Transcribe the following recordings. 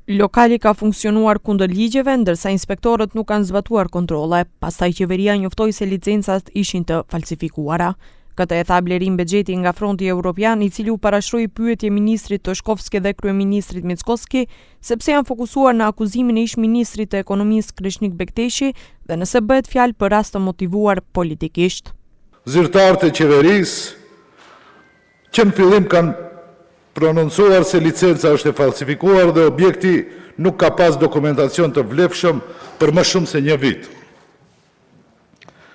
Lokali ka funksionuar kundër ligjeve, ndërsa inspektorët nuk kanë zbatuar kontrolle, pastaj qeveria njoftoi se licencat ishin të falsifikuara. Këtë e tha Blerim Bexheti nga Fronti Evropian, i cili u parashroi pyetje ministrit Toshkovski dhe kryeministrit Mickoski, sepse janë fokusuar në akuzimin e ish-ministrit të ekonomisë Krishnik Bekteshi dhe nëse bëhet fjalë për rast të motivuar politikisht. Zyrtarët e qeverisë që në fillim kanë prononcuar se licenca është e falsifikuar dhe objekti nuk ka pas dokumentacion të vlefshëm për më shumë se një vit.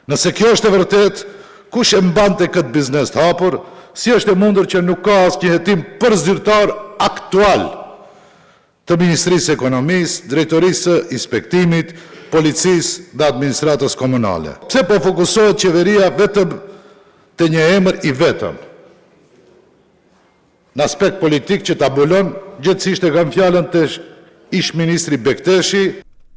Nëse kjo është e vërtet, kush e mbante këtë biznes të hapur, si është e mundur që nuk ka asnjë hetim për zyrtar aktual të Ministrisë së Ekonomisë, Drejtorisë së Inspektimit, Policisë dhe Administratës Komunale. Pse po fokusohet qeveria vetëm te një emër i vetëm? Në aspekt politik që tabulon, gjithësisht e kam fjalën të ish-ministri Bekteshi.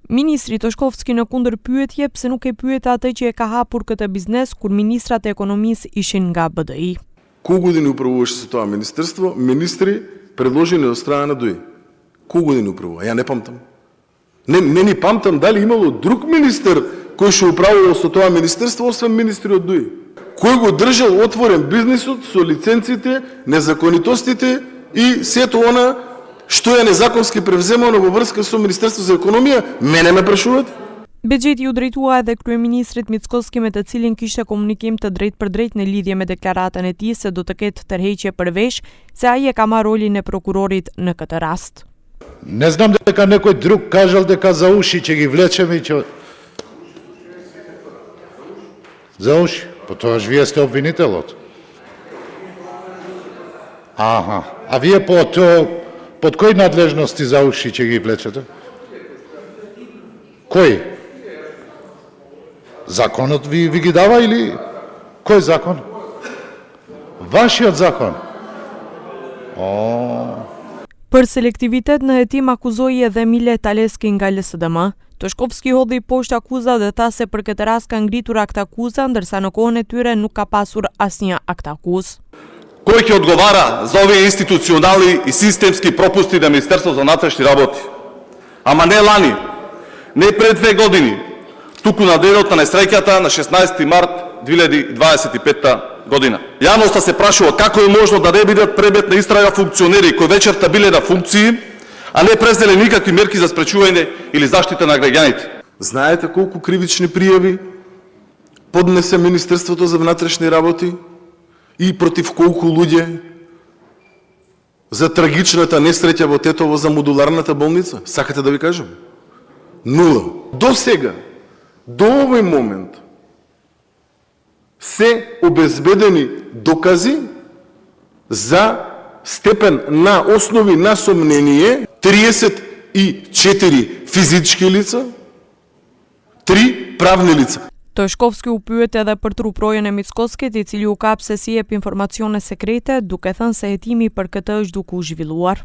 Ministri Toshkovski në kundër pyetje pse nuk e pyet atë që e ka hapur këtë biznes kur ministrat e ekonomisë ishin nga BDI. Колко години управуваше тоа министерство, министри предложени од страна на ДУИ. Колко години управува? Ја не памтам. Не ни памтам дали имало друг министер кој што управувал со тоа министерство, освен министри од ДУИ. Кој го држал отворен бизнисот со лиценците, незаконитостите и сето она што е незаконски превземано во врска со Министерството за економија, мене ме прашуваат? Bexheti u drejtua edhe kryeministrit Mickoski, me të cilin kishte komunikim të drejtpërdrejt në lidhje me deklaratën e tij se do të ketë tërheqje përveç se ai e ka marrë rolin e prokurorit në këtë rast. Ne znam da ka nekoj drug kažal da ka Zaushi që gi vleqemi që... Zaushi? Po to është vijest e obvinitelot. Aha. A vije po to... Pod kojoj nadležnosti Zaushi që gi vleqete? Koji? Zakonot vi gi dava ili... Koji zakon? Vašiot zakon? Për selektivitet në hetim akuzoi edhe Mile Taleski nga LSDM. Toshkovski hodhi poshtë akuza dhe tha se për këtë rast ka ngritur aktakuza, ndërsa në kohën e tyre nuk ka pasur asnjë aktakuz. Кој ќе одговара за овие институционални и системски пропусти на Министерството за внатрешни работи? Ама не лани, не пред 2 години, туку на денот на несреќата на 16 март 2025 година. Јавноста се прашува како е можно да не бидат предмет на истрага функционери кои вечерта биле на функции, а не презеле никакви мерки за спречување или заштита на граѓаните. Знаете колку кривични пријави поднесе Министерството за внатрешни работи и против колку луѓе за трагичната несреќа во Тетово за модуларната болница? Сакате да ви кажам? 0. До сега, до овој момент, се обезбедени докази за степен на основи на сомнение 34 физички лица, 3 правни лица. Toshkovski u pyet edhe për truprojen e Mickoskit, i cili u kap se si jep informacione sekrete, duke thënë se hetimi për këtë është duke u zhvilluar.